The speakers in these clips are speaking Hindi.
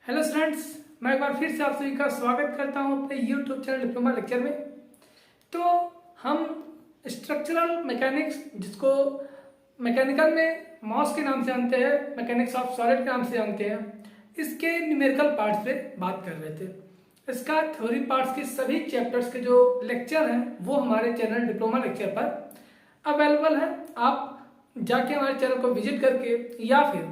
हेलो स्टूडेंट्स, मैं एक बार फिर से आप सभी का स्वागत करता हूं अपने यूट्यूब चैनल डिप्लोमा लेक्चर में। तो हम स्ट्रक्चरल मैकेनिक्स, जिसको मैकेनिकल में मॉस के नाम से जानते हैं, मैकेनिक्स ऑफ सॉलिड के नाम से जानते हैं, इसके न्यूमेरिकल पार्ट्स पे बात कर रहे थे। इसका थ्योरी पार्ट्स के सभी चैप्टर्स के जो लेक्चर हैं वो हमारे चैनल डिप्लोमा लेक्चर पर अवेलेबल है। आप जाके हमारे चैनल को विजिट करके या फिर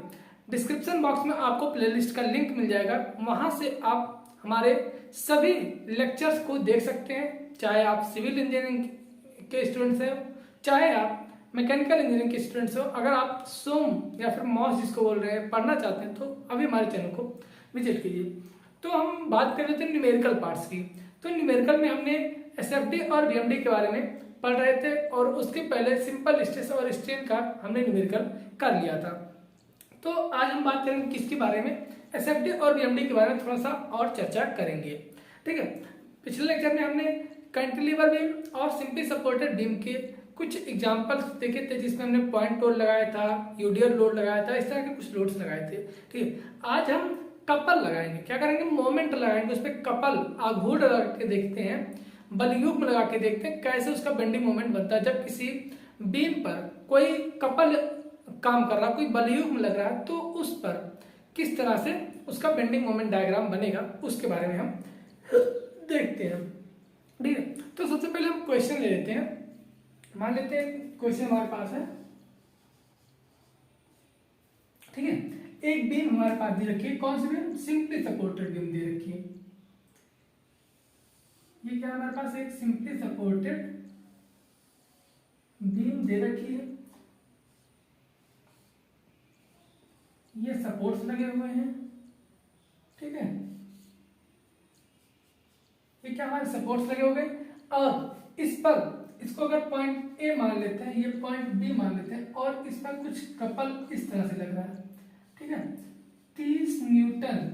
डिस्क्रिप्शन बॉक्स में आपको प्लेलिस्ट का लिंक मिल जाएगा, वहां से आप हमारे सभी लेक्चर्स को देख सकते हैं। चाहे आप सिविल इंजीनियरिंग के स्टूडेंट्स हैं, चाहे आप मैकेनिकल इंजीनियरिंग के स्टूडेंट्स हो, अगर आप सोम या फिर मॉस जिसको बोल रहे हैं पढ़ना चाहते हैं तो अभी हमारे चैनल को विजिट कीजिए। तो हम बात कर रहे थे न्यूमेरिकल पार्ट्स की। तो न्यूमेरिकल में हमने एसएफडी और बीएमडी के बारे में पढ़ रहे थे और उसके पहले सिंपल स्ट्रेस और स्ट्रेन का हमने न्यूमेरिकल कर लिया था। तो आज हम बात करेंगे किसके बारे में, एसएफडी और बीएमडी के बारे में थोड़ा सा और चर्चा करेंगे। ठीक है, पिछले लेक्चर में हमने कैंटिलीवर बीम और सिंपली सपोर्टेड बीम के कुछ एग्जांपल्स देखे थे, जिसमें हमने पॉइंट लोड लगाया था, यूडियल लोड लगाया था, इस तरह के कुछ लोड्स लगाए थे। ठीक है, आज हम कपल लगाएंगे। क्या करेंगे, मोमेंट लगाएंगे, उस पर कपल आघूर्ण लगा के देखते हैं, बलयुग्म लगा के देखते हैं कैसे उसका बेंडिंग मोमेंट बनता है। जब किसी बीम पर कोई कपल काम कर रहा, कोई बलयुग्म लग रहा है, तो उस पर किस तरह से उसका बेंडिंग मोमेंट डायग्राम बनेगा, उसके बारे में हम देखते हैं। ठीक है, तो सबसे पहले हम क्वेश्चन ले लेते हैं। मान लेते हैं क्वेश्चन हमारे पास है। ठीक है, एक बीम हमारे पास दे रखी है। कौन सी बीम? सिंपली सपोर्टेड बीम दे रखी है। ये क्या हमारे पास एक सिंपली सपोर्टेड बीम दे रखी है। ये सपोर्ट्स लगे हुए हैं। ठीक है, ये क्या हमारे सपोर्ट्स लगे हो गए। और इस पर इसको अगर पॉइंट ए मान लेते हैं, ये पॉइंट बी मान लेते हैं, और इस पर कुछ कपल इस तरह से लग रहा है। ठीक है, 30 न्यूटन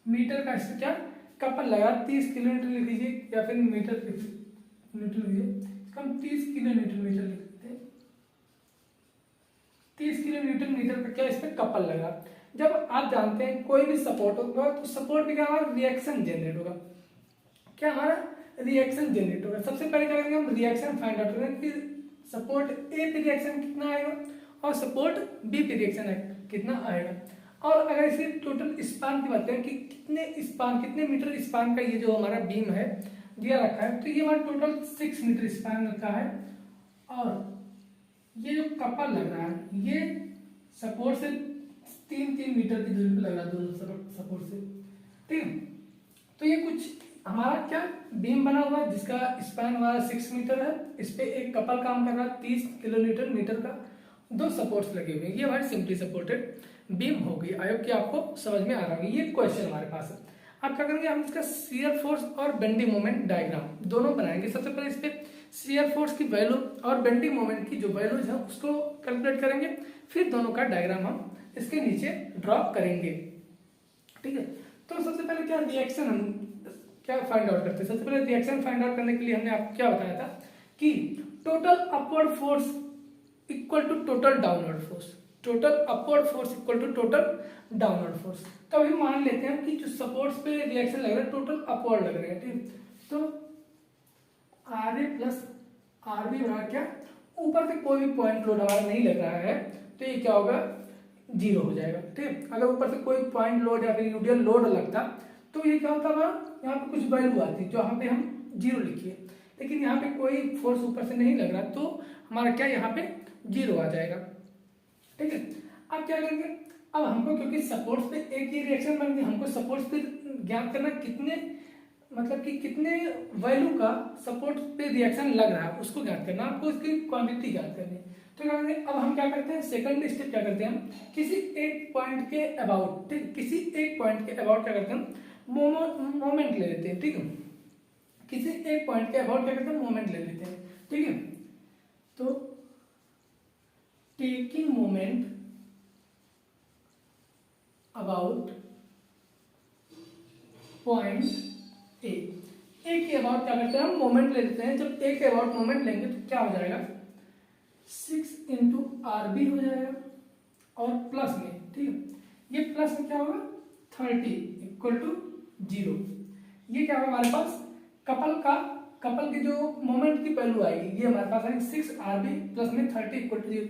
मीटर का इसका क्या कपल लगा, 30 किलोमीटर लिख लीजिए या फिर मीटर न्यूटन लिखिए, हम 30 किलोमीटर मीटर लिखते हैं। 30 किलोमीटर मीटर का क्या इस पे कपल लगा। जब आप जानते हैं कोई भी सपोर्ट होगा तो सपोर्ट में क्या हमारा रिएक्शन जनरेट होगा। क्या हमारा रिएक्शन जनरेट होगा। सबसे पहले क्या करेंगे, हम रिएक्शन फाइंड आउट करेंगे कि सपोर्ट ए पे रिएक्शन कितना आएगा और सपोर्ट बी पे रिएक्शन कितना आएगा। और अगर इसे टोटल स्पान की बात करें कि कितने मीटर स्पान का ये जो हमारा बीम है दिया रखा है, तो ये हमारा टोटल 6 मीटर स्पान का है। और ये जो कपल लग रहा है ये सपोर्ट से 3-3 मीटर की दूरी पे लग रहा है, दोनों सपोर्ट से। ठीक है, तो ये कुछ हमारा क्या बीम बना हुआ है जिसका स्पैन हमारा 6 मीटर है। इस पे एक कपल काम कर रहा है 30 किलोमीटर मीटर का, दो सपोर्ट्स लगे हुए हैं। ये हमारी सिंपली सपोर्टेड बीम होगी। आई होप कि आपको समझ में आ रहा होगा। ये क्वेश्चन हमारे पास है। अब क्या करेंगे, हम इसका शियर फोर्स और बेंडिंग मोमेंट डायग्राम दोनों बनाएंगे। सबसे पहले इस पे शियर फोर्स की वैल्यू और बेंडिंग मोमेंट की जो वैल्यूज है उसको कैलकुलेट करेंगे, फिर दोनों का डायग्राम हम इसके नीचे ड्रॉ करेंगे। ठीक है, तो सबसे पहले क्या रिएक्शन हम क्या फाइंड आउट करते हैं। सबसे पहले रिएक्शन फाइंड आउट करने के लिए हमने आपको क्या बताया था कि total upward force equal to total downward force. Total upward force equal to total downward force. तो अभी मान लेते हैं कि जो सपोर्ट्स पे रिएक्शन लग रहा है टोटल अपवर्ड लग रहे हैं। ठीक, तो R A plus R B बराबर क्या, ऊपर से कोई भी पॉइंट लोड हमारा नहीं लग रहा है तो ये क्या होगा, 0 हो जाएगा। ठीक, अगर ऊपर से कोई पॉइंट लोड या फिर यूडियल लोड लगता तो ये क्या होता है, यहाँ पे कुछ वैल्यू आती जो यहाँ पे हम 0 लिखिए, लेकिन यहाँ पे कोई फोर्स ऊपर से नहीं लग रहा तो हमारा क्या यहाँ पे 0 आ जाएगा। ठीक है, अब क्या करेंगे, अब हमको क्योंकि सपोर्ट्स पे एक ही रिएक्शन बन गई, हमको सपोर्ट्स पे ज्ञात करना कितने मतलब कि कितने वैल्यू का सपोर्ट पे रिएक्शन लग रहा है उसको ज्ञात करना, आपको इसकी क्वांटिटी ज्ञात करनी है। तो क्या करेंगे, अब हम क्या करते हैं, सेकंड स्टेप क्या करते हैं, हम किसी एक पॉइंट के अबाउट, ठीक, किसी एक पॉइंट के अबाउट क्या करते हैं, मोमेंट ले लेते हैं। ठीक है, किसी एक पॉइंट के अबाउट क्या करते हैं, मोमेंट ले लेते हैं। ठीक है, तो taking moment about point A के अबाउट क्या करते हैं, हम मोमेंट ले लेते हैं। जब ए के अबाउट मोमेंट लेंगे तो क्या हो जाएगा, 6 इंटू आर बी हो जाएगा और प्लस में, ठीक है, ये प्लस में क्या होगा 30 इक्वल टू 0। ये क्या होगा हमारे पास, कपल की जो मोमेंट की वैल्यू आएगी, ये हमारे पास आएगी 6 RB प्लस में 30 इक्वल टू 0।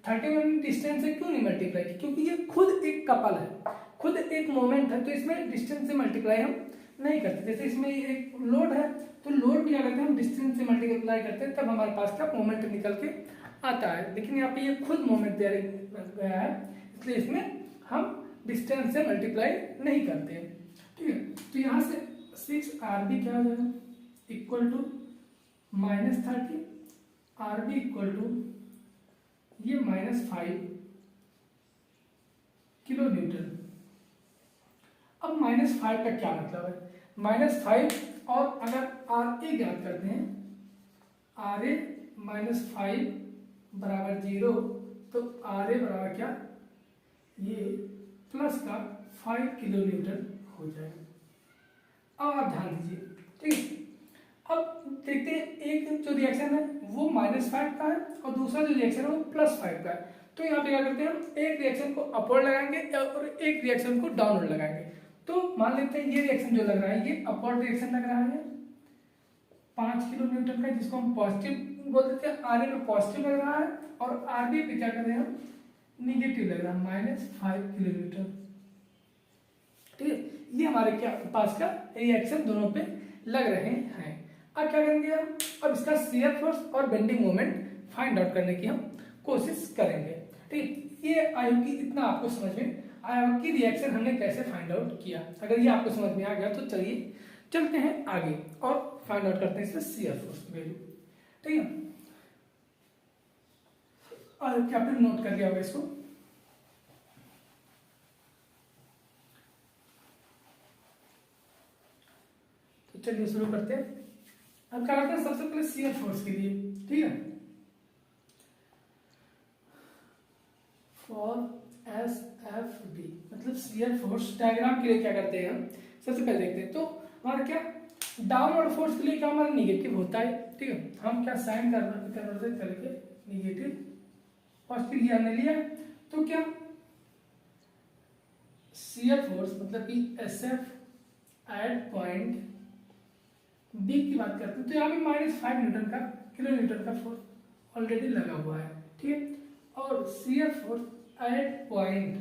30 में डिस्टेंस से क्यों नहीं मल्टीप्लाई की, क्योंकि ये खुद एक कपल है, खुद एक मोमेंट है, तो इसमें डिस्टेंस से मल्टीप्लाई हम नहीं करते। जैसे इसमें एक लोड है तो लोड क्या करते हैं हम डिस्टेंस से मल्टीप्लाई करते हैं, तब हमारे पास क्या मोमेंट निकल के आता है। लेकिन यहाँ पे ये खुद मोमेंट दिया गया है, इसलिए इसमें हम डिस्टेंस से मल्टीप्लाई नहीं करते हैं। ठीक है, तो यहाँ से 6RB क्या हो जाएगा equal to -30, RB equal to ये -5 किलो न्यूटन। अब -5 का क्या मतलब है, -5 और अगर RA ज्ञात करते हैं, RA -5 बराबर 0, तो RA बराबर क्या, ये प्लस का 5 किलो न्यूटन हो जाएगा। अब आप ध्यान दीजिए, ठीक है। अब देखते हैं एक जो रिएक्शन है वो -5 का है और दूसरा जो रिएक्शन है वो +5 का है। तो यहाँ पे क्या करते हैं हम एक रिएक्शन को अपवर्ड लगाएंगे और एक रिएक्शन को डाउनवर्ड लगाएंगे। तो मान लेते हैं ये रिएक्शन जो लग रहा है ये अपवर्ड रिएक्शन लग रहा है 5 किलो न्यूटन का, जिसको हम पॉजिटिव बोल देते हैं। RA में पॉजिटिव लग रहा है और RB पे क्या कर रहे हैं हम निगेटिव लग रहा है -5 किलो न्यूटन। ठीक है, ये हमारे क्या पास का रिएक्शन दोनों पे लग रहे हैं। अब क्या करेंगे हम, अब इसका शियर फोर्स और बेंडिंग मोमेंट फाइंड आउट करने की हम कोशिश करेंगे। ठीक, ये आयु की इतना आपको समझ में आया कि रिएक्शन हमने कैसे फाइंड आउट किया। अगर ये आपको समझ में आ गया तो चलिए चलते हैं आगे और फाइंड आउट करते हैं इसका शियर फोर्स वैल्यू। ठीक है, और क्या आपने नोट कर लिया होगा इसको। तो चलिए शुरू करते हैं। अब क्या करते हैं सबसे पहले शियर फोर्स के लिए, ठीक है, फॉर SFB मतलब शियर फोर्स डायग्राम के लिए क्या करते हैं हम सबसे पहले देखते हैं। तो हमारा क्या डाउनवर्ड फोर्स के लिए क्या हमारा निगेटिव होता है। ठीक है, हम क्या साइन कन्वर्जन करके निगेटिव पॉजिटिव ये हमने लिया। तो क्या शियर फोर्स मतलब कि SF एट पॉइंट B की बात करते हैं तो यहाँ पे -5 न्यूटन का किलो न्यूटन का फोर्स ऑलरेडी लगा हुआ है। ठीक है, और shear force at point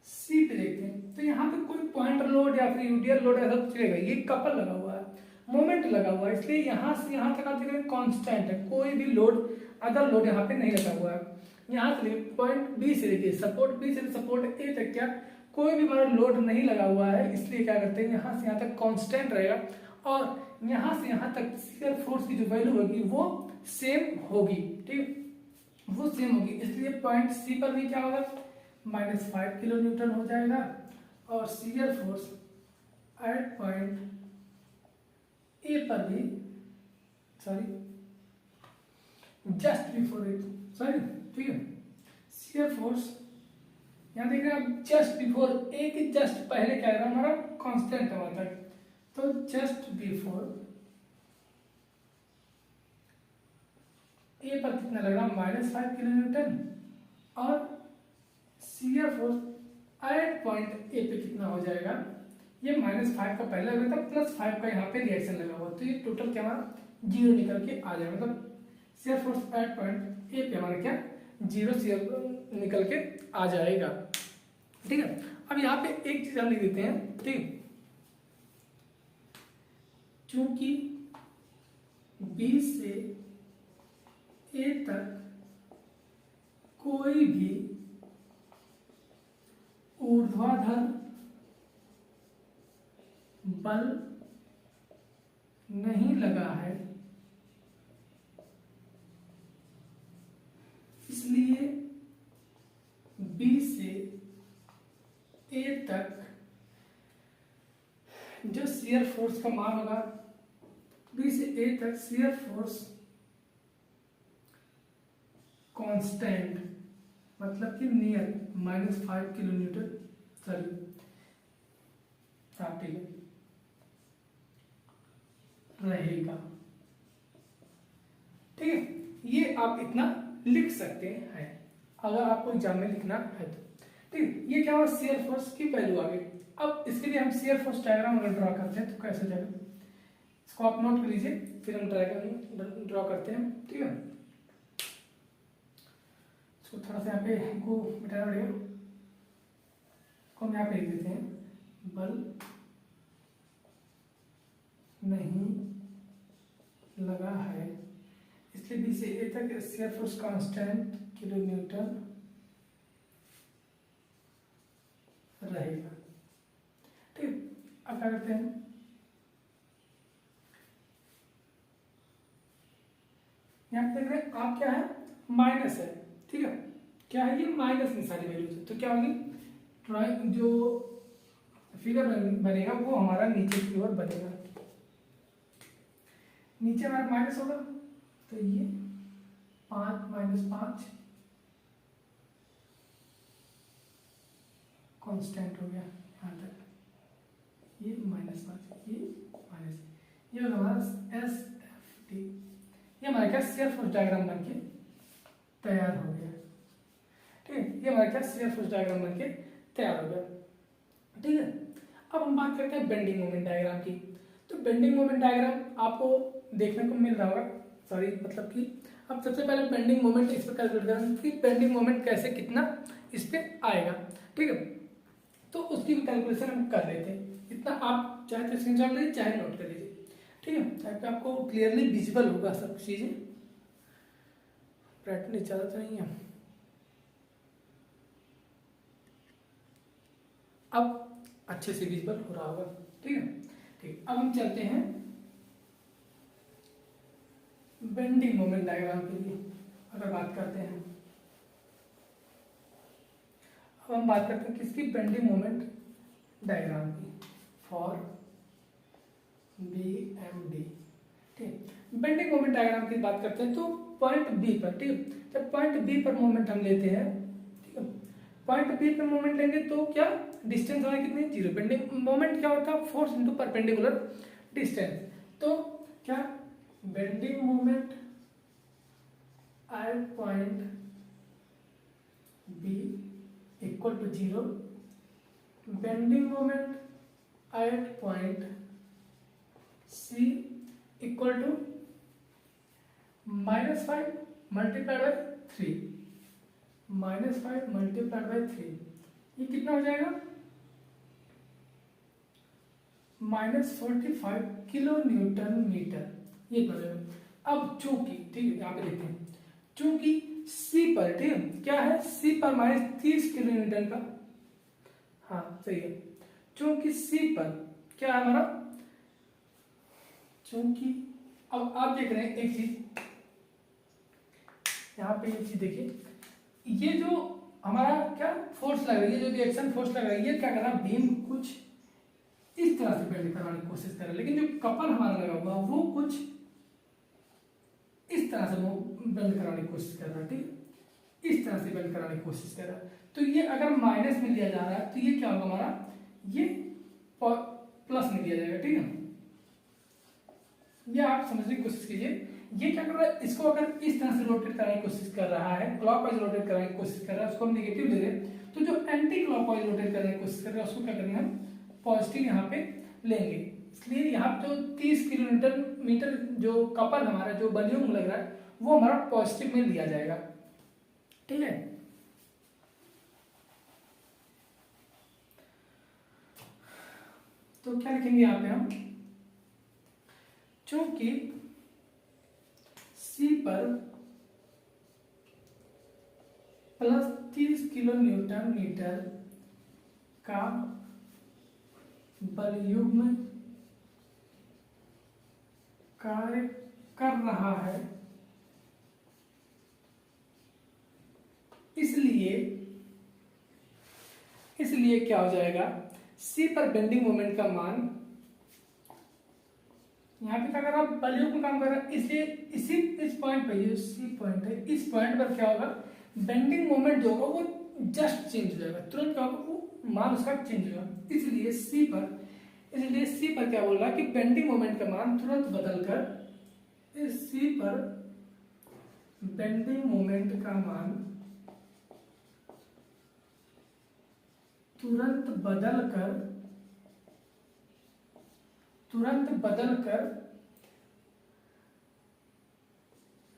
C पे देखते हैं तो यहाँ पे कोई पॉइंट लोड या फिर यूडियल लोड ऐसा कुछ चलेगा, ये कपल लगा हुआ है, मोमेंट लगा हुआ है, इसलिए यहाँ से यहाँ तक आप देखेंगे कांस्टेंट है, कोई भी लोड अदर लोड यहाँ पे नहीं लगा हुआ है। यहाँ से पॉइंट B से देखिए सपोर्ट B से सपोर्ट A तक क्या कोई भी हमारा लोड नहीं लगा हुआ है, इसलिए क्या करते हैं यहाँ से यहाँ तक कांस्टेंट रहेगा और यहाँ से यहाँ तक शियर फोर्स की जो वैल्यू होगी वो सेम होगी। ठीक, वो सेम होगी, इसलिए पॉइंट C पर भी क्या होगा -5 किलो न्यूटन हो जाएगा और shear force at point A पर भी जस्ट बिफोर इट ठीक है, शियर फोर्स यहाँ देख रहे हैं आप जस्ट बिफोर A के जस्ट पहले क्या है हमारा कांस्टेंट है वहां तक, तो जस्ट बिफोर A पर कितना लग रहा है -5 किलो न्यूटन और shear force at point A पे कितना हो जाएगा, ये -5 का पहले लगा था +5 का यहाँ पे रिएक्शन लगा हुआ, तो ये टोटल क्या हमारा 0 निकल के आ जाएगा। मतलब shear force at point A पे हमारा क्या 0 शियर निकल के आ जाएगा। ठीक है, अब यहाँ पे एक चीज हम लिख देते हैं। ठीक, चूंकि B से A तक कोई भी ऊर्ध्वाधर बल नहीं लगा है, इसलिए B से A तक जो शियर फोर्स का मान होगा, B से A तक शियर फोर्स कांस्टेंट मतलब कि नियर -5 किलो न्यूटन रहेगा। ठीक है, ये आप इतना लिख सकते हैं अगर आपको एग्जाम में लिखना है तो। ठीक, ये क्या हुआ, शियर फोर्स की वैल्यू आ गई। अब इसके लिए हम शियर फोर्स डायग्राम अगर ड्रॉ करते हैं तो कैसे जाएगा, इसको आप नोट कर लीजिए, फिर हम ड्रॉ करते हैं। ठीक है, इसको थोड़ा सा यहाँ पे हमको मिटाना पड़ेगा, को हम यहाँ पे लिख देते हैं, बल नहीं लगा है, इसलिए बी से ए तक shear force constant kilo Newton रहेगा। ठीक, अब क्या करते हैं, यहाँ पे देख रहे हैं आप क्या है, माइनस है। ठीक है, क्या है ये, माइनस में सारी वैल्यूज है, तो क्या होगी, ड्राइंग जो फिगर बनेगा वो हमारा नीचे की ओर बनेगा, नीचे हमारा माइनस होगा, तो ये 5 - 5 कांस्टेंट हो गया यहाँ तक, ये -5, ये माइनस, ये होगा हमारा एस एफ टी, ये हमारे क्या शियर फोर्स डायग्राम बन के तैयार हो गया। ठीक है, ये हमारे क्या शियर फोर्स डायग्राम बन के तैयार हो गया। ठीक है, अब हम बात करते हैं बेंडिंग मोमेंट डायग्राम की। तो बेंडिंग मोमेंट डायग्राम आपको देखने को मिल रहा होगा, सॉरी मतलब कि अब सबसे पहले बेंडिंग मोमेंट इस पर कैलकुलेट करें कि बेंडिंग मोमेंट कैसे कितना इस पे आएगा। ठीक है, तो उसकी भी कैलकुलेशन हम कर लेते हैं, इतना आप चाहे तो स्क्रीनशॉट लीजिए चाहे नोट कर लीजिए। ठीक है, ताकि आपको क्लियरली विजिबल होगा सब चीज़ें, ब्राइटनेस ज़्यादा तो नहीं है। अब अच्छे से विजिबल हो रहा होगा। ठीक है, ठीक, अब हम चलते हैं बेंडिंग मोमेंट डायग्राम के लिए अगर बात करते हैं। अब हम बात करते हैं किसकी, बेंडिंग मोमेंट डायग्राम की, फॉर BMD। ठीक, बेंडिंग मोमेंट डायग्राम की बात करते हैं तो पॉइंट बी पर, ठीक, जब पॉइंट बी पर मोमेंट हम लेते हैं, ठीक है, पॉइंट बी पर मोमेंट लेंगे तो क्या डिस्टेंस हमारी कितनी, 0। बेंडिंग मोमेंट क्या होता है, फोर्स इनटू परपेंडिकुलर डिस्टेंस। तो क्या bending moment at point B equal to 0, bending moment at point C equal to -5 multiplied by 3, -5 multiplied by 3, ये कितना हो जाएगा, -45 किलो न्यूटन मीटर, ये पड़ेगा। अब चूंकि, ठीक है, यहाँ पे देखते हैं, चूंकि सी पर, ठीक है, क्या है, सी पर -30 किलो न्यूटन का, हाँ सही है, चूंकि सी पर क्या है हमारा, चूंकि अब आप देख रहे हैं एक चीज, यहाँ पे एक चीज देखिए, ये जो हमारा क्या फोर्स लग रहा है, ये जो रिएक्शन फोर्स लग रहा है, ये क्या कर रहा है, बीम कुछ इस तरह से बेंड कराने की कोशिश कर रहा है, लेकिन जो कपल हमारा लगा हुआ वो कुछ इस तरह से वो बेंड कराने की कोशिश कर रहा है। ठीक, इस तरह से बेंड कराने की कोशिश कर रहा है, तो ये अगर माइनस में लिया जा रहा है तो ये क्या होगा हमारा, ये प्लस में लिया जाएगा। ठीक है, ये आप समझने की कोशिश कीजिए, ये क्या कर रहा है, इसको अगर इस तरह से रोटेट कराने की कोशिश कर रहा है, क्लॉकवाइज रोटेट कराने की कोशिश कर रहा है, उसको हम नेगेटिव ले रहे हैं, तो जो एंटी क्लॉकवाइज रोटेट करने की कोशिश कर रहे हैं उसको क्या करेंगे, हम पॉजिटिव यहाँ पे लेंगे। इसलिए यहाँ जो 30 किलो न्यूटन मीटर जो कपल हमारा जो वॉल्यूम लग रहा है वो हमारा पॉजिटिव में लिया जाएगा। ठीक है, तो क्या लिखेंगे यहाँ पे हम, चूंकि सी पर +30 किलो न्यूटन मीटर का वॉल्यूम कार्य कर रहा है, इसलिए क्या हो जाएगा, सी पर बेंडिंग मोमेंट का मान, यहाँ पे क्या कर रहा है, वॉल्यूम का काम कर रहा है, इसलिए इस पॉइंट पे, ये सी पॉइंट है, इस पॉइंट पर क्या होगा, बेंडिंग मोमेंट जो होगा वो जस्ट चेंज हो जाएगा, तुरंत क्या होगा, वो मान उसका चेंज होगा। इसलिए सी पर क्या बोल रहा है कि बेंडिंग मोमेंट का मान तुरंत बदलकर इस सी पर बेंडिंग मोमेंट का मान तुरंत बदल कर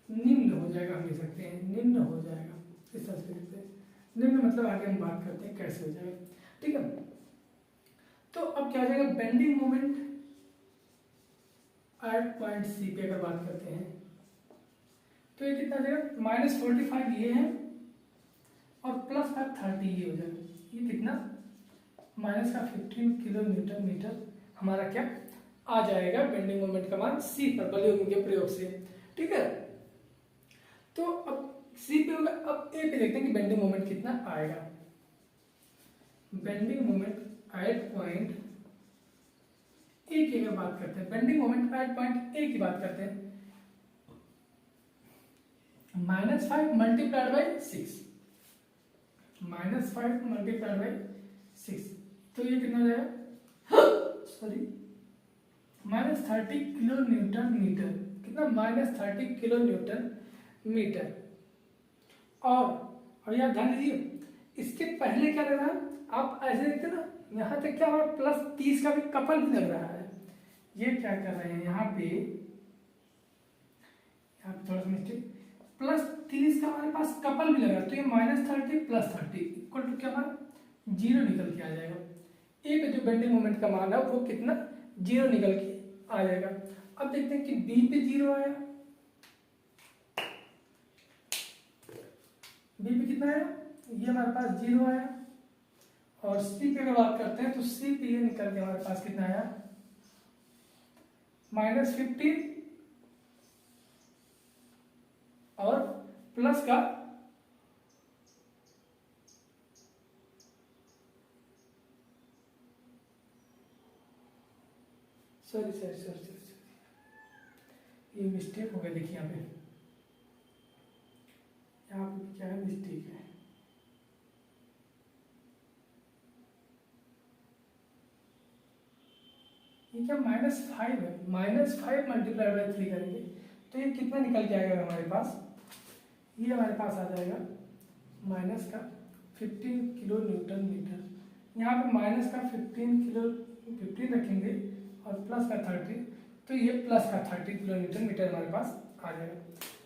निम्न हो जाएगा, हम लिख सकते हैं निम्न हो जाएगा, इस तरह से लिखते हैं। निम्न मतलब आगे हम बात करते हैं कैसे हो जाएगा, ठीक है। तो अब क्या हो जाएगा, bending moment at point C पे अगर बात करते हैं तो ये कितना हो जाएगा, -45 ये है और प्लस का 30 ये हो जाएगा। ये कितना, माइनस का 15 किलो न्यूटन मीटर हमारा क्या आ जाएगा बेंडिंग मोमेंट का मान सी पर बलयोगी के प्रयोग से, ठीक है। तो अब सी पे होगा, अब ए पे देखते हैं कि बेंडिंग मोमेंट कितना आएगा। बेंडिंग मोमेंट एट पॉइंट ए की अगर बात करते हैं, बेंडिंग मोमेंट एट पॉइंट ए की बात करते हैं, -5 मल्टीप्लाइड बाई 6, -5 मल्टीप्लाइड बाई 6, तो ये कितना हो जाएगा, सॉरी -30 किलो न्यूटन मीटर, कितना, -30 किलो न्यूटन मीटर। और यहाँ ध्यान दीजिए, इसके पहले क्या लग रहा है, आप ऐसे देखते ना, यहाँ तक क्या हुआ, +30 का भी कपल भी लग रहा है। ये क्या कर रहे हैं यहाँ पे थोड़ा सा मिस्टेक, +30 का हमारे पास कपल भी लग रहा है, तो ये -30 + 30 इक्वल टू क्या हमारा 0 निकल के आ जाएगा। ए पे जो बेंडिंग मोमेंट का मान है वो कितना, 0 निकल के आ जाएगा। अब देखते हैं कि बी पे 0 आया, बी पे कितना आया, ये हमारे पास 0 आया, और सी पे अगर बात करते हैं तो सी पे ये निकल के हमारे पास कितना आया, -15 और प्लस का सॉरी ये मिस्टेक हो गया, देखिए यहाँ पे क्या है, मिस्टेक है, ये क्या -5 है, -5 मल्टीप्लाइड बाई 3 करेंगे तो ये कितना निकल के आएगा हमारे पास, ये हमारे पास आ जाएगा माइनस का 15 किलो न्यूटन मीटर। यहाँ पे माइनस का 15 रखेंगे और प्लस का 30, तो ये प्लस का 30 किलो न्यूटन मीटर हमारे पास आ जाएगा,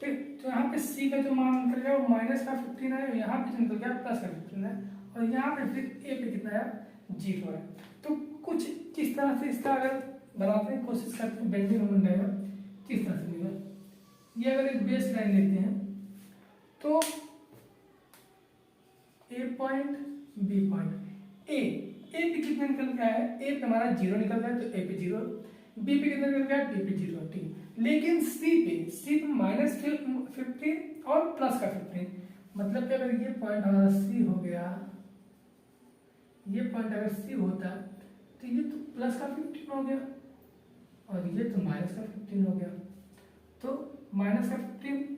ठीक। तो यहाँ पे सी का जो मान निकल गया वो माइनस का 15 है, यहाँ पे निकल गया प्लस का 15 है, और यहाँ पे फिर ए पे कितना है, 0 है। तो कुछ किस तरह से इसका अगर बनाते हैं, कोशिश करते हैं बेंडिंग मोमेंट आएगा किस तरह से मिलेगा। ये अगर एक बेस लाइन लेते हैं तो ए पॉइंट बी पॉइंट, ए पे कितना निकल गया है, ए पे हमारा 0 निकल गया तो ए पे 0, बी पे कितना निकल गया, बी पे 0, ठीक। लेकिन सी पे -15 और प्लस का 15, मतलब कि अगर ये पॉइंट हमारा सी हो गया, ये पॉइंट अगर सी होता तो ये तो प्लस का 15 हो गया और ये तो माइनस का 15 हो गया, तो माइनस का 15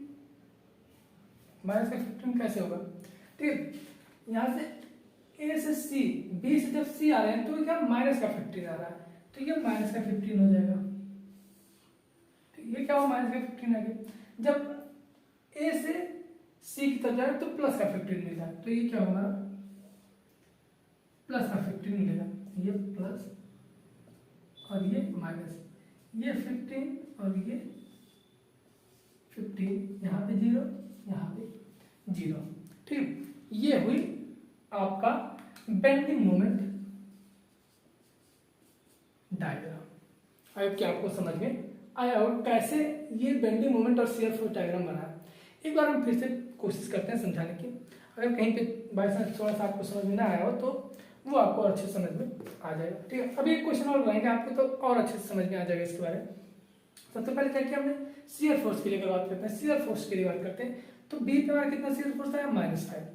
कैसे होगा, ठीक। यहाँ से ए से सी, बी से जब सी आ रहे हैं तो क्या माइनस का 15 आ रहा है, तो ये माइनस का 15 हो जाएगा, तो ये क्या हुआ, माइनस का 15 आ गया। जब ए से सी की तरफ जा रहे हैं तो प्लस का 15 मिला, तो ये क्या होगा, प्लस का 15 मिलेगा, ये प्लस और ये माइनस, ये 15 और ये 15, यहाँ पे 0, यहाँ पे 0, ठीक। ये हुई आपका बेंडिंग मोमेंट डायग्राम। अब क्या आपको समझ में आया और कैसे ये बेंडिंग मोमेंट और शियर फोर्स डायग्राम बना है। एक बार हम फिर से कोशिश करते हैं समझाने की, अगर कहीं पे बाई चांस थोड़ा सा आपको समझ में ना आया हो तो वो आपको अच्छे समझ में आ जाएगा, ठीक है। अभी एक क्वेश्चन और बनाएंगे आपको तो और अच्छे से समझ में आ जाएगा इसके बारे में। सबसे पहले क्या किया हमने, शियर फोर्स के लिए बात करते हैं, शियर फोर्स के लिए बात करते हैं तो बी पे हमारा कितना शियर फोर्स आया, -5।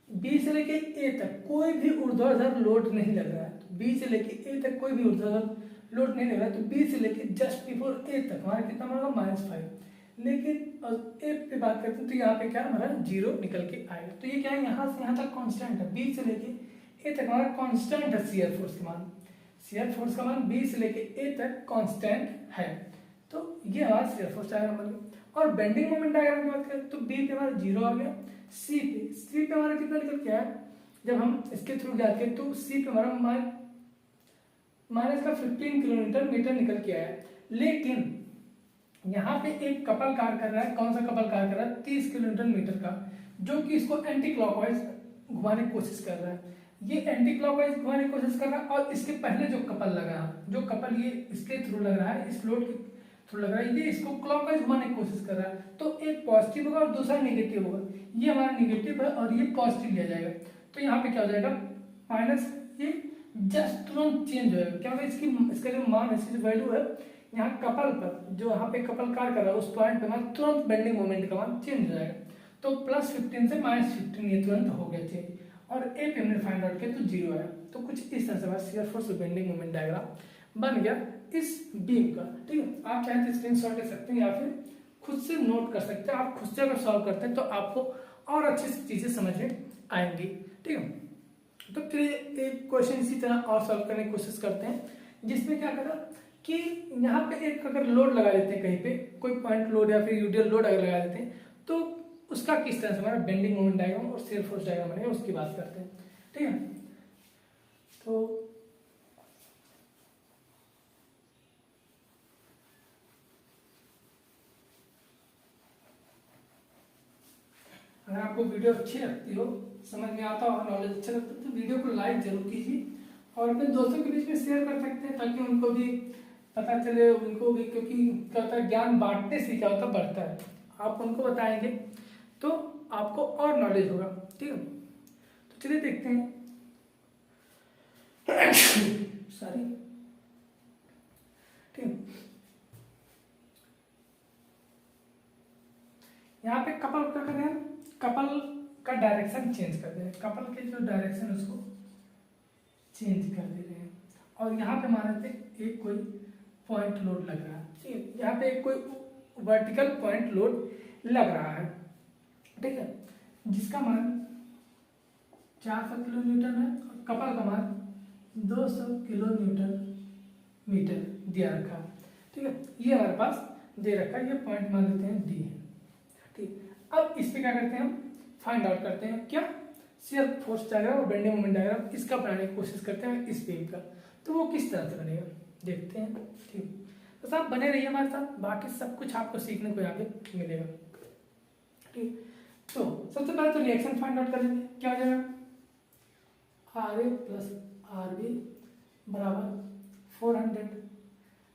बी से लेके ए तक कोई भी ऊर्ध्वाधर लोड नहीं लग रहा है, तो बी से लेके ए तक कोई भी ऊर्ध्वाधर लोड नहीं लग रहा है, तो बी से लेके जस्ट बिफोर ए तक हमारा कितना होगा, -5। लेकिन ए पे बात करते हैं तो यहाँ पे क्या हमारा 0 निकल के आएगा, तो ये क्या है, यहाँ से यहाँ तक कांस्टेंट है, बी से लेके ए तक हमारा कांस्टेंट है शियर फोर्स का मान, शियर फोर्स का मान बी से लेके ए तक कांस्टेंट है, तो ये हमारा शियर फोर्स डायग्राम बन गया। और बेंडिंग मोमेंट डायग्राम की बात करें तो बी पे हमारा 0 आ गया, सी पे हमारा कितना निकल के आया, जब हम इसके थ्रू जाते हैं तो सी पे हमारा माइनस का 15 किलोमीटर मीटर निकल के आया, लेकिन यहाँ पे एक कपल कार कर रहा है। कौन सा कपल कार कर रहा है? 30 किलोमीटर मीटर का, जो कि इसको एंटी क्लॉकवाइज घुमाने की कोशिश कर रहा है। ये एंटी क्लॉकवाइज घुमाने की कोशिश कर रहा है, और इसके पहले जो कपल लगा है, जो कपल ये इसके थ्रू लग रहा है, इस लोड के थ्रू लग रहा है, ये इसको क्लॉकवाइज घुमाने की कोशिश कर रहा है। तो एक पॉजिटिव होगा और दूसरा नेगेटिव होगा। ये हमारा नेगेटिव है और ये पॉजिटिव लिया जाएगा। तो यहाँ पे क्या हो जाएगा? माइनस, ये जस्ट तुरंत चेंज हो जाएगा। क्या होगा? इसका जो मान है, इसकी जो वैल्यू है, यहाँ कपल पर, जो यहाँ पे कपल कार कर रहा है, उस पॉइंट पे मान तुरंत बेंडिंग मोमेंट का मान चेंज हो जाएगा। तो +15 से -15 ये तुरंत हो गया चेंज, और ए पे हमने फाइंड आउट किया तो 0 आया। तो कुछ इस तरह से हमारा shear force bending moment diagram बन गया इस बीम का। ठीक है, आप चाहे तो स्क्रीनशॉट ले सकते हैं या फिर खुद से नोट कर सकते हैं। आप खुद से अगर सॉल्व करते हैं तो आपको और अच्छी सी चीजें समझ में आएंगी। ठीक है, तो फिर एक क्वेश्चन इसी तरह और सॉल्व करने की कोशिश करते हैं, जिसमें क्या करा कि यहाँ पे एक अगर लोड लगा देते हैं, कहीं पे कोई पॉइंट लोड या फिर यूडियल लोड अगर लगा देते हैं, तो उसका किस तरह से हमारा बेंडिंग मोमेंट डायग्राम और शियर फोर्स डायग्राम बनेगा, उसकी बात करते हैं। ठीक है, तो अगर आपको वीडियो अच्छी लगती हो, समझ में आता हो, नॉलेज अच्छा लगता है, तो वीडियो को लाइक जरूर कीजिए और अपने दोस्तों के बीच में शेयर कर सकते हैं, ताकि उनको भी पता चले, उनको भी, क्योंकि क्या होता है, ज्ञान बांटने से क्या होता है, बढ़ता है। आप उनको बताएंगे तो आपको और नॉलेज होगा। ठीक है, तो चलिए देखते हैं। सॉरी। ठीक है, यहाँ पे कपल क्या कर रहे हैं? कपल का डायरेक्शन चेंज कर दे रहे हैं, कपल के जो डायरेक्शन उसको चेंज कर दे रहे हैं। और यहाँ पे मान लेते हैं एक कोई पॉइंट लोड लग रहा है। ठीक है, यहाँ पे एक कोई वर्टिकल पॉइंट लोड लग रहा है। ठीक है, जिसका मान 400 किलोमीटर है और कपल का मान 200 किलोमीटर मीटर दिया रखा है। ठीक है, ये हमारे पास दे रखा है, ये पॉइंट मान लेते हैं डी है। ठीक, अब इस पे क्या करते हैं हम? फाइंड आउट करते हैं क्या? शियर फोर्स डायग्राम और बेंडिंग मोमेंट डायग्राम, इसका बनाने की कोशिश करते हैं इस बीम का। तो वो किस तरह से बनेगा देखते हैं। ठीक, तो आप बने रहिए हमारे साथ, बाकी सब कुछ आपको सीखने को यहाँ पे मिलेगा। ठीक, तो सबसे पहले तो रिएक्शन फाइंड आउट कर लेंगे। क्या हो जाएगा? RA प्लस RB बराबर 400।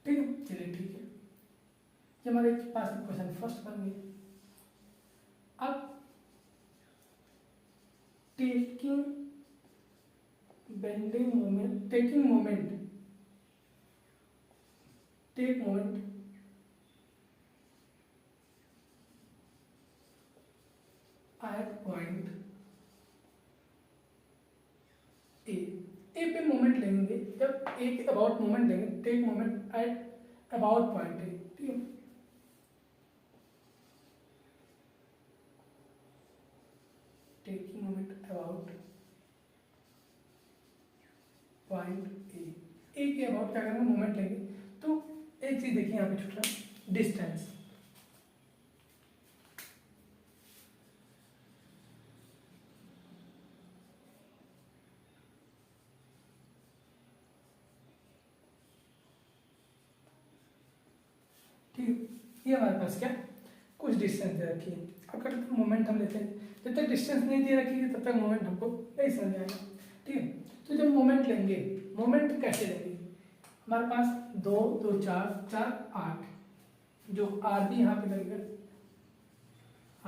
ठीक है, चलिए ठीक है, ये हमारे पास क्वेश्चन फर्स्ट बन गया। अब taking bending moment, taking moment, take moment at point A पे मोमेंट लेंगे, जब ए के अबाउट मोमेंट लेंगे, take moment at about point A. ठीक है, taking moment about point A के अबाउट क्या करेंगे? मोमेंट लेंगे। तो एक चीज देखिए यहाँ पे छोटा डिस्टेंस, ये हमारे पास क्या कुछ डिस्टेंस दे रखी है। अगर मोमेंट हम लेते हैं, जब तक डिस्टेंस नहीं दे रखी है तब तक मोमेंट हमको नहीं समझ आएगा। ठीक है, तो जब मोमेंट लेंगे, मोमेंट कैसे लेंगे? हमारे पास 2 2 4 4 8, जो RB यहाँ पे लगेगा,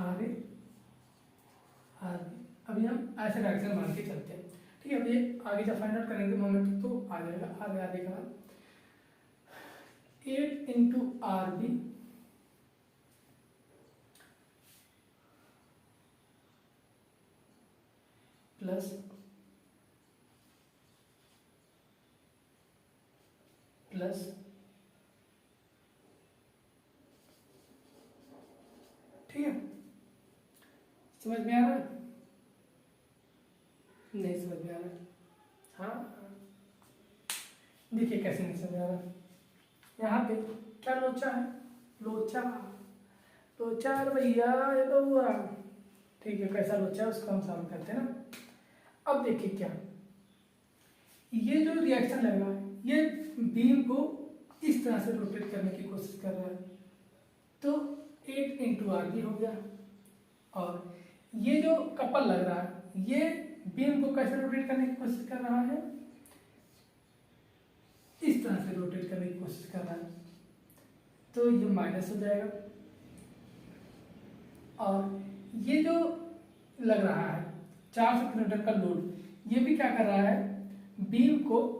RA RB। अभी हम ऐसे डायरेक्शन मान के चलते हैं। ठीक है, अभी आगे जब फाइंड आउट करेंगे मोमेंट तो आ जाएगा RA का 8 इंटू RB प्लस प्लस ठीक है, समझ में आ रहा है? नहीं समझ में आ रहा है? हाँ, देखिए कैसे नहीं समझ आ रहा। यहाँ पे क्या लोचा है? लोचा, लोचा भैया ये तो हुआ। ठीक है, कैसा लोचा है उसको हम सॉल्व करते हैं ना। अब देखिए क्या, ये जो रिएक्शन लग रहा है ये बीम को इस तरह से रोटेट करने की कोशिश कर रहा है, तो 8 इंटू आर भी हो गया। और ये जो कपल लग रहा है ये बीम को कैसे रोटेट करने की कोशिश कर रहा है, इस तरह से रोटेट करने की कोशिश कर रहा है, तो ये माइनस हो जाएगा। और ये जो लग रहा है 400 किलोमीटर का लोड, ये भी क्या कर रहा है, बीम को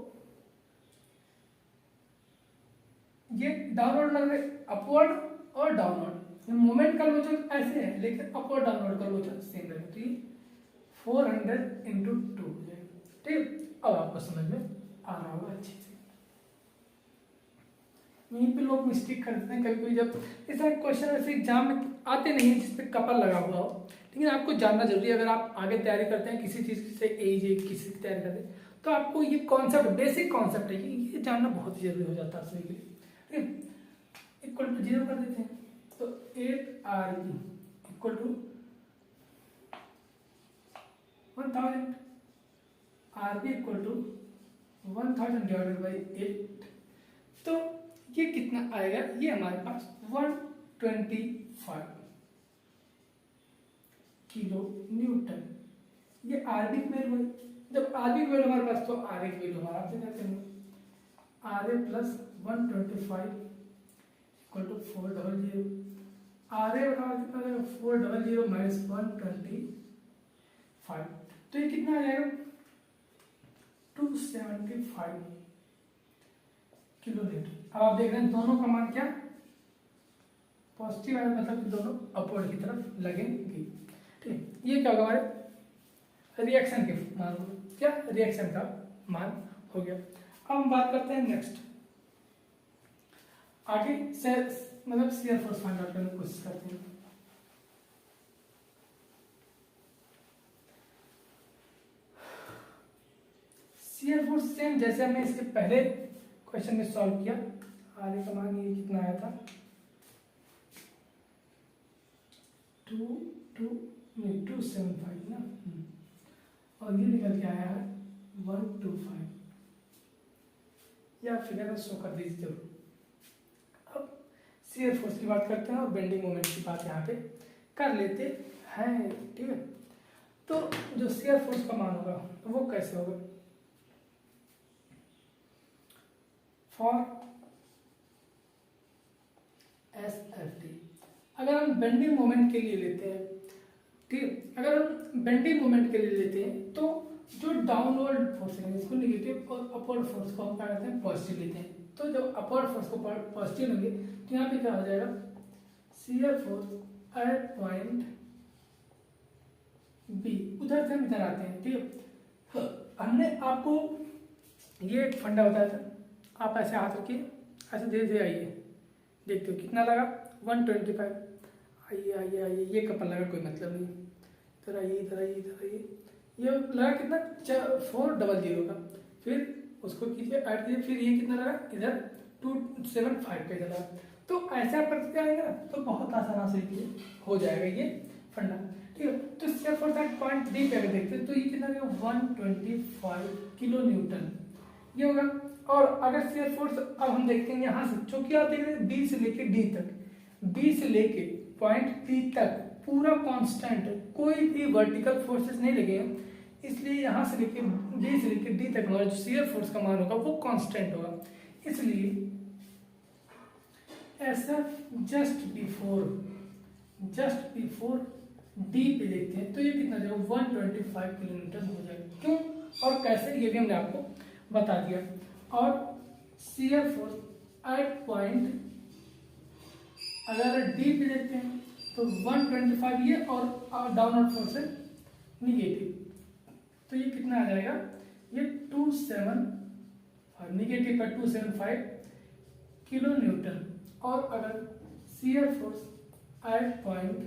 ये डाउनवर्ड लग रहा है, अपवर्ड और डाउनवर्ड, मोमेंट का लोचन ऐसे है लेकिन अपवर्ड डाउनवर्ड का लोचन सेम रहेगा। तो ये 400 इंटू 2 हो जाएगा। ठीक, अब आपको समझ में आ रहा होगा अच्छे से। यहीं पे लोग मिस्टेक करते हैं कभी कभी, जब ऐसा क्वेश्चन ऐसे एग्जाम में आते नहीं है जिसपे कपल लगा हुआ हो, लेकिन आपको जानना जरूरी है। अगर आप आगे तैयारी करते हैं किसी चीज से, किसी की तैयारी करते हैं, तो आपको ये कॉन्सेप्ट, बेसिक कॉन्सेप्ट है, ये जानना बहुत ही जरूरी हो जाता है सभी के लिए। इक्वल टू 0 कर देते हैं, तो 8 R B equal to 1000, R B equal to 1000 divided by 8। तो ये कितना आएगा, ये हमारे पास 125 किलो न्यूटन। ये आर बी की वैल्यू है। जब आर बी की वैल्यू हमारे पास, तो आर ए की वैल्यू हमारा आपसे कहते हैं R A plus 125 equal to 400। R A बता कितना जाएगा, 400 माइनस 125, तो ये कितना आ जाएगा 275 किलो न्यूटन। अब आप देख रहे हैं दोनों का मान क्या पॉजिटिव है, मतलब कि दोनों अपवर्ड की तरफ लगेंगे। ठीक, ये क्या होगा हमारे रिएक्शन के मान, क्या रिएक्शन का मान हो गया। अब हम बात करते हैं नेक्स्ट, आगे से मतलब शियर फोर्स फाइंड आउट करने की कोशिश करते हैं। शियर फोर्स सेम जैसे हमने इसके पहले क्वेश्चन में सॉल्व किया, आगे का मान ये कितना आया था 275 ना, और ये निकल के आया है 125, या फिगर शो कर दीजिए जरूर। अब शियर फोर्स की बात करते हैं और बेंडिंग मोमेंट की बात यहाँ पे कर लेते हैं। ठीक है, तो जो शियर फोर्स का मान होगा वो कैसे होगा, फॉर एस एफ टी, अगर हम बेंडिंग मोमेंट के लिए लेते हैं, ठीक, अगर हम बेंडिंग मोमेंट के लिए लेते हैं तो जो डाउनवर्ड फोर्स है इसको नेगेटिव और अपवर्ड फोर्स को हम क्या करते हैं पॉजिटिव लेते हैं। तो जब अपवर्ड फोर्स को पॉजिटिव लेंगे तो यहाँ पे क्या हो जाएगा, shear force at point B, उधर से हम इधर आते हैं। ठीक है, हमने आपको ये एक फंडा बताया था, आप ऐसे हाथ रखिए, ऐसे धीरे धीरे आइए, देखते हो कितना लगा 125, आइए आइए आइए, ये कपल लगा कोई मतलब नहीं, इधर आइए इधर आइए इधर आइए, ये लगा कितना 400 का, फिर उसको कीजिए ऐड कीजिए, फिर ये कितना लगा इधर 275 का इधर लगा। तो ऐसे आप करते आएंगे ना तो बहुत आसान से ये हो जाएगा ये फंडा। ठीक है, तो shear force at point B पे अगर देखते हैं तो ये कितना होगा 125 किलो न्यूटन ये होगा। और अगर शियर फोर्स अब हम देखते हैं यहाँ से, चूंकि आप देख रहे हैं बी से लेके डी तक, बी से लेके पॉइंट बी तक पूरा कांस्टेंट है, कोई भी वर्टिकल फोर्सेस नहीं लगे हैं, इसलिए यहाँ से लेके बी से लेके डी तक हमारा जो शियर फोर्स का मान होगा वो कांस्टेंट होगा। इसलिए ऐसा जस्ट बिफोर डी पे देखते हैं तो ये कितना जाएगा 125 किलो न्यूटन हो जाएगा। क्यों और कैसे ये भी हमने आपको बता दिया। और शियर फोर्स एट पॉइंट अगर डी पे देखते हैं तो 125 ये और डाउनवर्ड फोर्स है निगेटिव, तो ये कितना आ जाएगा ये 275 निगेटिव पर 275 किलो न्यूटन। और अगर shear force at point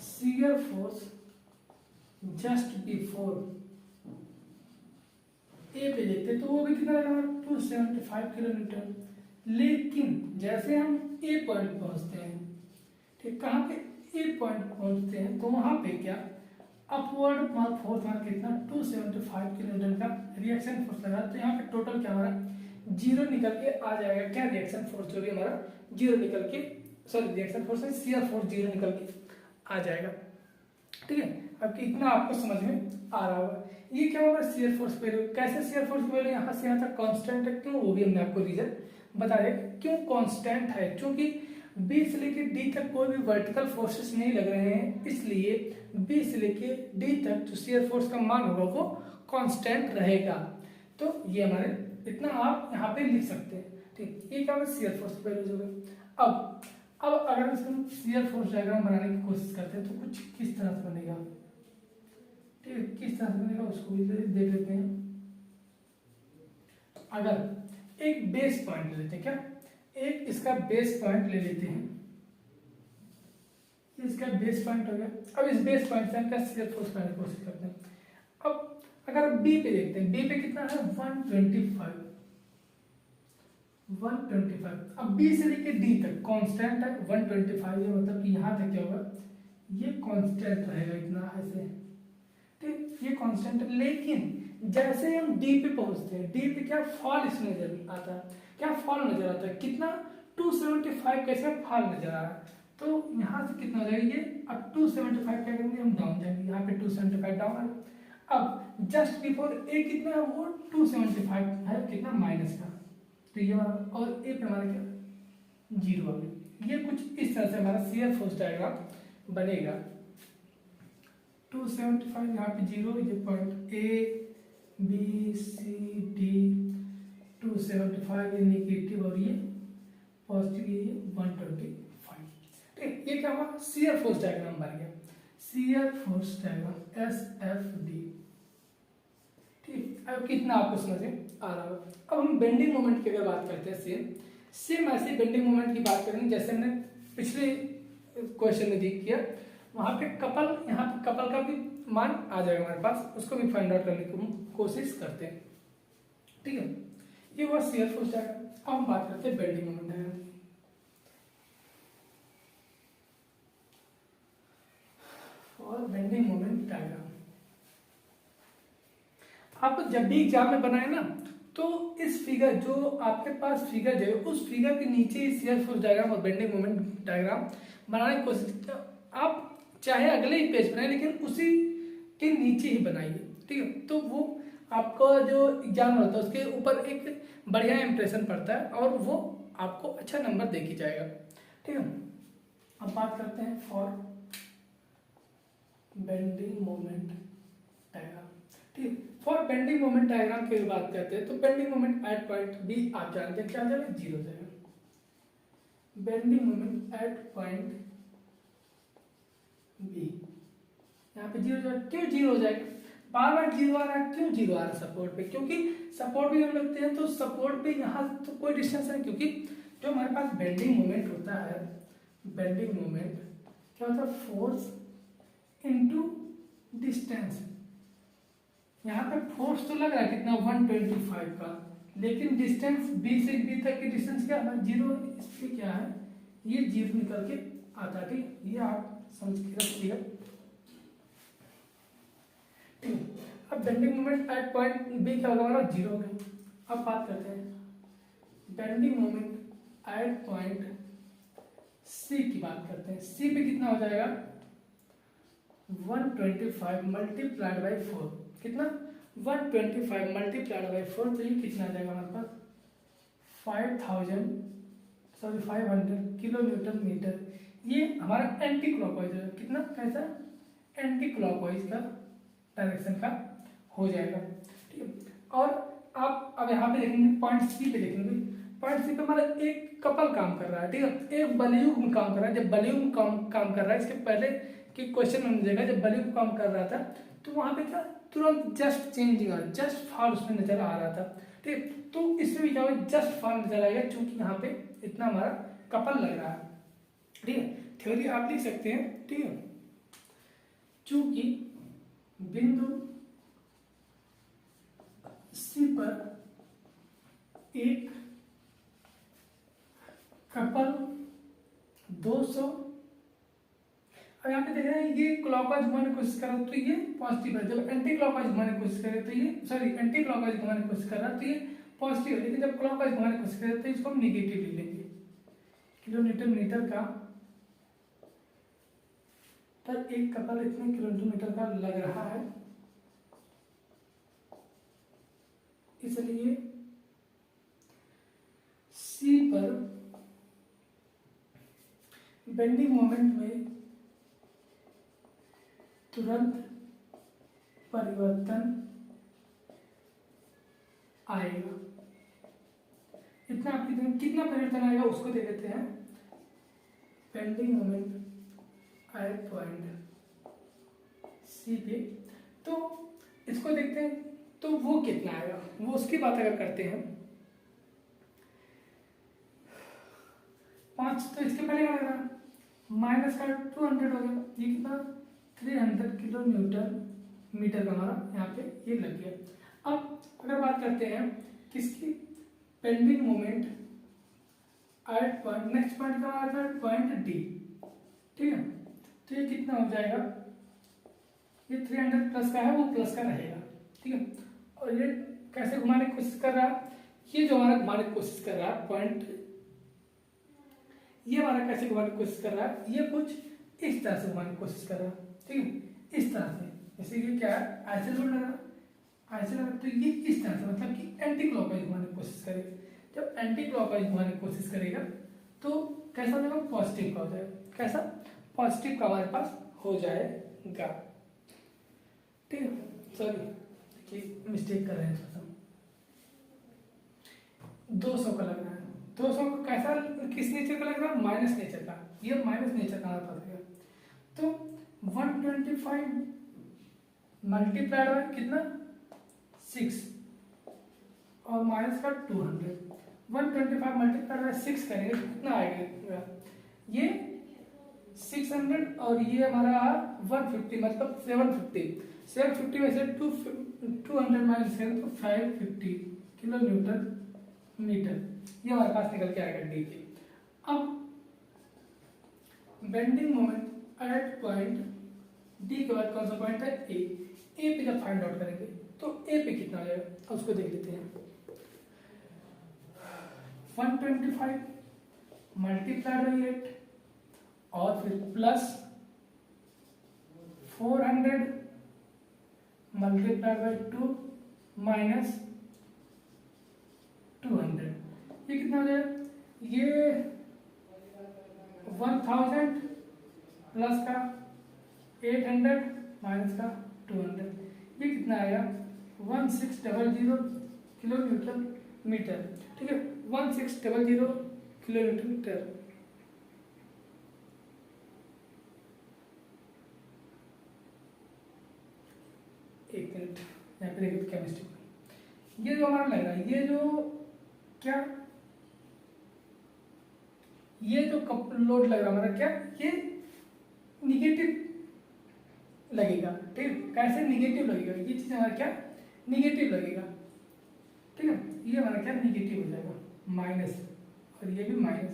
shear force just before A पे देखते तो वो भी कितना रहेगा 275 किलोमीटर। लेकिन जैसे हम ए पॉइंट पहुंचते हैं, ठीक, कहाँ पे ए पॉइंट पहुंचते हैं, तो वहां पे क्या अपवर्ड फोर्स हमारा कितना 275 किलोमीटर का रिएक्शन फोर्स लगा। तो यहाँ पे टोटल क्या हमारा जीरो निकल के आ जाएगा। क्या रिएक्शन फोर्स जो भी हमारा जीरो निकल के, सॉरी रिएक्शन फोर्स में शियर फोर्स जीरो निकल के आ जाएगा। ठीक है, अब इतना आपको समझ में आ रहा होगा। ये क्या होगा शियर फोर्स वैल्यू, कैसे शियर फोर्स वैल्यू यहाँ से यहाँ तक कांस्टेंट है, क्यों, वो भी हमने आपको रीजन बताया क्यों कांस्टेंट है। क्योंकि बी से लेके डी तक कोई भी वर्टिकल फोर्सेस नहीं लग रहे हैं, इसलिए बी से लेके डी तक जो शियर फोर्स का मान होगा वो कांस्टेंट रहेगा। तो ये हमारे इतना आप यहाँ पे लिख सकते हैं। ठीक, ये क्या होगा शियर फोर्स वैल्यूज हो गए। अब अगर हम शियर फोर्स डायग्राम बनाने की कोशिश करते हैं तो कुछ किस तरह से बनेगा, ठीक है, किस तरह से बनेगा उसको भी देख लेते हैं। अगर एक बेस पॉइंट ले लेते हैं, क्या एक इसका बेस पॉइंट ले लेते हैं, इसका बेस पॉइंट हो गया। अब इस बेस पॉइंट से हम क्या शियर फोर्स बनाने की कोशिश करते हैं। अब अगर बी पे देखते हैं, बी पे कितना है 125। अब बी से लेके डी तक कांस्टेंट है 125, ये मतलब कि यहाँ तक क्या होगा, ये कांस्टेंट रहेगा इतना ऐसे, ठीक, ये कांस्टेंट। लेकिन जैसे हम डी पे पहुंचते हैं, डी पे क्या फॉल इसमें नजर आता है, क्या फॉल नजर आता है, कितना 275 कैसे फॉल नजर आ रहा है। तो यहाँ से कितना हो जाएगा ये, अब 275 क्या करेंगे हम डाउन जाएंगे, यहाँ पे 275 डाउन है। अब जस्ट बिफोर ए कितना है वो 275 है, कितना माइनस का, तो ये हमारा, और ए पे हमारा क्या जीरो आ गया। ये कुछ इस तरह से हमारा शियर फोर्स डायग्राम बनेगा। 275 यहाँ पे जीरो, ये point A B C D 275, ये नेगेटिव और ये पॉजिटिव, ये 125। ठीक, ये क्या हुआ शियर फोर्स डायग्राम बन गया, shear force diagram S F D. ठीक, अब कितना आपको समझ में आ रहा होगा। अब हम बेंडिंग मोमेंट की अगर बात करते हैं, सेम ऐसे बेंडिंग मोमेंट की बात करेंगे जैसे हमने पिछले क्वेश्चन में देख किया। वहां पे कपल, यहाँ पे कपल का भी मान आ जाएगा हमारे पास, उसको भी फाइंड आउट करने की कोशिश करते हैं। ठीक है, ये हुआ शियर फोर्स डायग्राम। अब हम बात करते हैं बेंडिंग मोमेंट डायग्राम। और बेंडिंग मोमेंट डायग्राम आप जब भी एग्जाम में बनाए ना, तो इस फिगर जो आपके पास फिगर जो है उस फिगर के नीचे ही शियर फोर्स डायग्राम और बेंडिंग मोमेंट डायग्राम बनाने की कोशिश, आप चाहे अगले ही पेज बनाए लेकिन उसी के नीचे ही बनाइए। ठीक है, तो वो आपका जो एग्जाम होता है उसके ऊपर एक बढ़िया इंप्रेशन पड़ता है और वो आपको अच्छा नंबर दे के जाएगा। ठीक है, अब बात करते हैं फॉर बेंडिंग मोमेंट डायग्राम। ठीक, फॉर बेंडिंग मोमेंट डायग्राम की बात करते हैं तो bending moment at point B आप जानते हैं क्या जाएगा, जीरो जाएगा। Bending moment at point B, यहाँ पे जीरो जाएगा। क्यों जीरो हो जाएगा, बार बार जीरो आ रहा है, क्यों जीरो आ रहा है सपोर्ट पे, क्योंकि सपोर्ट भी हम लगते हैं तो सपोर्ट पे यहाँ तो कोई डिस्टेंस है, क्योंकि जो हमारे पास बेंडिंग मोमेंट होता है, बेंडिंग मोमेंट क्या होता है, फोर्स इनटू डिस्टेंस। यहाँ पे फोर्स तो लग रहा है कितना 125 का, लेकिन डिस्टेंस बी से बी तक की डिस्टेंस क्या है जीरो, इस पे क्या है ये जीरो निकल के आता है। ठीक, ये आप समझ के रखिएगा। ठीक, अब bending moment at point B क्या होगा हमारा, जीरो है। अब बात करते हैं bending moment at point C की बात करते हैं। सी पे कितना हो जाएगा 125 मल्टीप्लाइड बाई 4, कितना 125 मल्टीप्लाइड बाई 4, तो ये कितना आ जाएगा हमारे पास 500 किलोन्यूटन मीटर। ये हमारा एंटी क्लॉकवाइज है, कितना कैसा एंटी क्लॉकवाइज का डायरेक्शन का हो जाएगा। ठीक है, और आप अब यहाँ पे देखेंगे पॉइंट सी पे देखेंगे, पॉइंट सी पे हमारा एक कपल काम कर रहा है। ठीक है, एक बलयुग्म काम कर रहा है। जब बलयुग्म काम कर रहा है, इसके पहले के क्वेश्चन में हमने देखा जब बलयुग्म काम कर रहा था तो वहां पे क्या तुरंत जस्ट चेंजिंग आ, जस्ट फॉल उसमें नजर आ रहा था। ठीक, तो इसमें भी क्या होगा जस्ट फॉल नजर आएगा, क्योंकि यहाँ पे इतना हमारा कपल लग रहा है। ठीक है, थ्योरी आप लिख सकते हैं। ठीक है, चूंकि बिंदु सी पर एक कपल 200। अब यहाँ पे देख रहे हैं ये क्लॉकवाइज घुमाने की कोशिश कर रहा है तो ये पॉजिटिव है, जब एंटी क्लॉकवाइज घुमाने की कोशिश करे तो ये एंटी क्लॉकवाइज घुमाने की कोशिश कर रहा है तो ये पॉजिटिव है, लेकिन जब क्लॉकवाइज घुमाने की कोशिश करे तो इसको हम निगेटिव ले लेंगे। किलोमीटर मीटर का पर एक कपल इतने किलोमीटर मीटर का लग रहा है, इसलिए सी पर बेंडिंग मोमेंट में तुरंत परिवर्तन आएगा। इतना आपकी कितना परिवर्तन आएगा उसको दे देते हैं। Bending moment at point C पे, तो इसको देखते हैं तो वो कितना आएगा, वो उसकी बात अगर करते हैं 5, तो इसके पहले क्या लगा माइनस का 200 हो गया, ये कितना 300 किलोमीटर मीटर का हमारा यहाँ पे ये लग गया। अब अगर बात करते हैं किसकी, pending moment at point, next point का आता है पॉइंट डी, ठीक है, तो ये कितना हो जाएगा, ये 300 प्लस का है वो प्लस का रहेगा, ठीक है। और ये कैसे घुमाने की कोशिश कर रहा है, ये जो हमारा घुमाने की कोशिश कर रहा है पॉइंट, ये हमारा कैसे घुमाने की कोशिश कर रहा है, ये कुछ इस तरह से घुमाने की कोशिश कर रहा है, ठीक है, इस तरह से, जैसे ये क्या है ऐसे लोड लगा, ऐसे लगा, तो ये इस तरह से मतलब कि एंटी क्लॉकवाइज घुमाने की कोशिश करेगा। जब एंटी क्लॉकवाइज घुमाने की कोशिश करेगा तो कैसा हो जाएगा, पॉजिटिव का हो जाएगा, कैसा पॉजिटिव का हमारे पास हो जाएगा, ठीक है। सॉरी मिस्टेक कर रहे हैं, 200 का लग रहा है, 200 का कैसा किस नेचर का लग रहा है, माइनस नेचर का, ये माइनस नेचर का हमारे पास है। तो 125 मल्टीप्लाइड बाय कितना 6 और माइनस का 200, 125 मल्टीप्लाइड बाय 6 करेंगे कितना आएगा, ये 600 और ये हमारा 150 मतलब 750 में से 200 माइनस करें तो 550 किलोमीटर मीटर, ये हमारे पास निकल के आएगा डी के। अब bending moment at point D के बाद कौन सा पॉइंट है, ए पे जब फाइंड आउट करेंगे तो ए पे कितना आ जाएगा उसको देख लेते हैं। 125 मल्टीप्लाइड बाई 8 और फिर प्लस 400 मल्टीप्लाइड बाई 2 माइनस 200, ये कितना हो जाएगा, ये 1000 प्लस का 800 माइनस का 200, ये कितना आएगा 1600 किलोमीटर मीटर, ठीक है, 1600 किलोमीटर मीटर। एक मिनट यहाँ पे देखिए क्या मिस्टेक, ये जो हमारा लग रहा है, ये जो क्या, ये जो लोड लग रहा है हमारा क्या, ये निगेटिव लगेगा, ठीक, कैसे निगेटिव लगेगा, ये चीज हमारा क्या निगेटिव लगेगा, ठीक है, ये हमारा क्या निगेटिव हो जाएगा माइनस, और ये भी माइनस,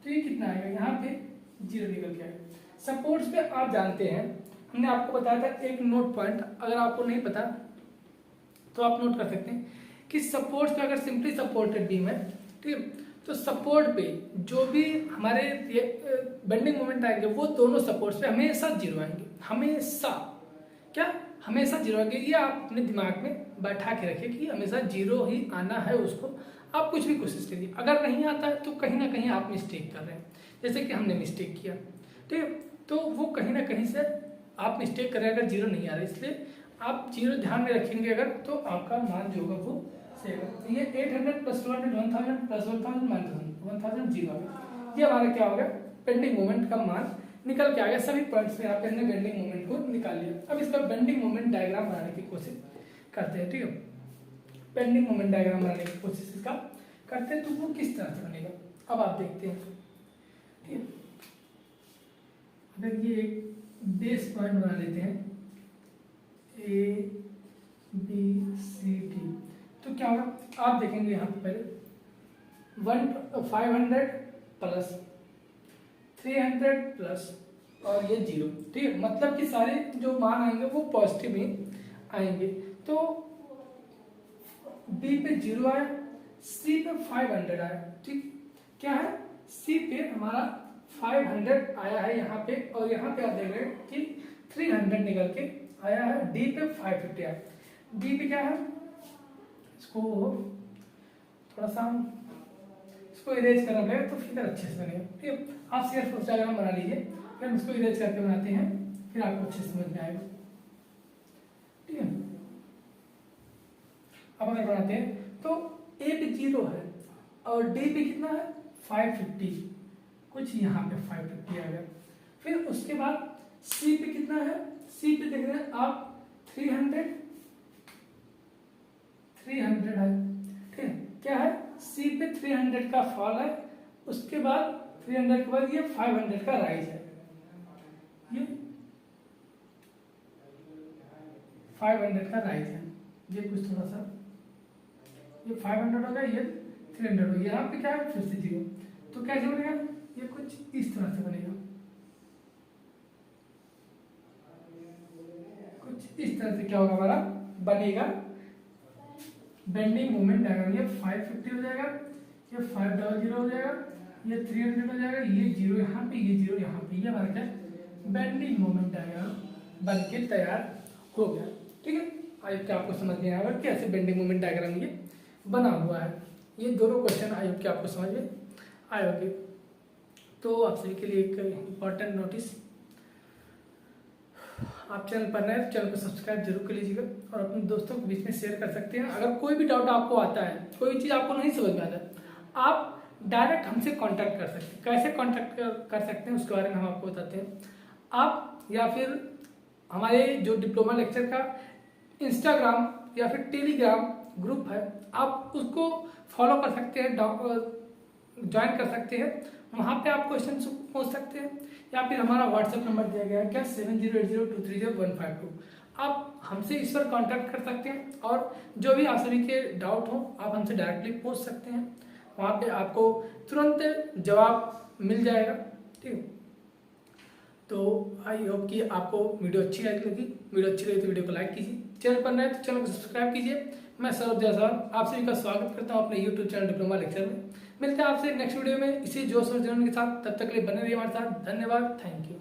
तो ये कितना आएगा यहाँ पे 0 निकल के आएगा। सपोर्ट्स पे आप जानते हैं, हमने आपको बताया था एक नोट पॉइंट, अगर आपको नहीं पता तो आप नोट कर सकते हैं कि सपोर्ट्स पे अगर सिंपली सपोर्टेड बीम है, ठीक है, तो सपोर्ट पे जो भी हमारे बेंडिंग मोमेंट आएंगे वो दोनों सपोर्ट्स पे हमेशा 0 आएंगे, हमेशा क्या, हमेशा 0 आएंगे। ये आप अपने दिमाग में बैठा के रखिए कि हमेशा 0 ही आना है, उसको आप कुछ भी कोशिश करिए, अगर नहीं आता है तो कहीं ना कहीं आप मिस्टेक कर रहे हैं, जैसे कि हमने मिस्टेक किया, ठीक है, तो वो कहीं ना कहीं से आप मिस्टेक कर रहे हैं अगर 0 नहीं आ रहा है, इसलिए आप 0 ध्यान में रखेंगे अगर, तो आपका मान जो होगा वो सही होगा। ये 800 प्लस 200 1000 प्लस 1000 माइनस 1000 0 आ गया, ये हमारा क्या हो गया बेंडिंग मोमेंट का मान निकल के आ गया। सभी पॉइंट्स में यहाँ पे हमने बेंडिंग मोमेंट को निकाल लिया। अब इसका बेंडिंग मोमेंट डायग्राम बनाने की कोशिश करते हैं, ठीक है, बेंडिंग मोमेंट डायग्राम बनाने की कोशिश इसका करते हैं, तो वो किस तरह से बनेगा अब आप देखते हैं, ठीक है। अगर ये एक बेस पॉइंट बना लेते हैं A B C D, तो क्या होगा आप देखेंगे यहाँ पे पहले 500 प्लस 300 प्लस और ये 0। ठीक है, मतलब कि सारे जो मान आएंगे वो पॉजिटिव ही आएंगे। तो बी पे 0 आया, सी पे 500 आया। ठीक, क्या है, सी पे हमारा 500 आया है यहाँ पे, और यहाँ पे आप देख रहे हैं कि 300 निकल के आया है। डी पे 550 आया। डी पे क्या है, इसको थोड़ा सा इसको इरेज करना पड़ेगा तो फिगर अच्छे से बनेगा। ठीक है, आप सिर्फ उस डायग्राम बना लीजिए, फिर हम इसको इरेज करके बनाते हैं, फिर आपको अच्छे से समझ में आएगा। ठीक है, अब अगर बनाते हैं तो ए पे 0 है और डी पे कितना है 550, कुछ यहाँ पे 550 आ गया। फिर उसके बाद सी पे कितना है, सी पे देख रहे हैं आप 300 है। ठीक है, क्या है, सी पे 300 का फॉल है, उसके बाद 300 के बाद ये 500 का राइज है। ये 500 का राइज है, ये कुछ थोड़ा सा, ये 500 होगा, ये 300 होगा। यहाँ पे क्या है, फिर से 0। तो कैसे बनेगा, ये कुछ इस तरह से बनेगा, कुछ इस तरह से क्या होगा हमारा बनेगा बेंडिंग मोमेंट डायग्राम। ये 550 हो जाएगा, ये 500 हो जाएगा, ये 300 हो जाएगा, ये 0 यहाँ पे, ये 0 यहाँ पे, ये हमारा क्या बेंडिंग मोमेंट डायग्राम बन के तैयार हो गया। ठीक है, आई होप आपको समझ में आएगा कैसे बेंडिंग मोमेंट डायग्राम ये बना हुआ है। ये दोनों क्वेश्चन आई होप आपको समझ में आए होंगे। तो आप सभी के लिए एक इम्पॉर्टेंट नोटिस, आप चैनल पर नए तो चैनल को सब्सक्राइब जरूर कर लीजिएगा और अपने दोस्तों के बीच में शेयर कर सकते हैं। अगर कोई भी डाउट आपको आता है, कोई चीज़ आपको नहीं समझ में आता है, आप डायरेक्ट हमसे कांटेक्ट कर सकते हैं। कैसे कांटेक्ट कर सकते हैं उसके बारे में हम आपको बताते हैं। आप या फिर हमारे जो डिप्लोमा लेक्चर का इंस्टाग्राम या फिर टेलीग्राम ग्रुप है, आप उसको फॉलो कर सकते हैं, ज्वाइन कर सकते हैं। वहाँ पे आप क्वेश्चन पूछ सकते हैं, या फिर हमारा व्हाट्सएप नंबर दिया गया है क्या 7080230152। आप हमसे इस पर कांटेक्ट कर सकते हैं और जो भी आप सभी के डाउट हो आप हमसे डायरेक्टली पूछ सकते हैं। वहाँ पे आपको तुरंत जवाब मिल जाएगा। ठीक है, तो आई होप कि आपको वीडियो अच्छी लगी। वीडियो अच्छी लगी तो वीडियो को लाइक कीजिए, चैनल पर नए तो चैनल को सब्सक्राइब कीजिए। मैं सौरभ जायसवाल आप सभी का स्वागत करता हूँ अपने यूट्यूब चैनल डिप्लोमा लेक्चर में। मिलते हैं आपसे नेक्स्ट वीडियो में इसी जोश और जुनून के साथ। तब तक के लिए बने रहिए हमारे साथ। धन्यवाद, थैंक यू।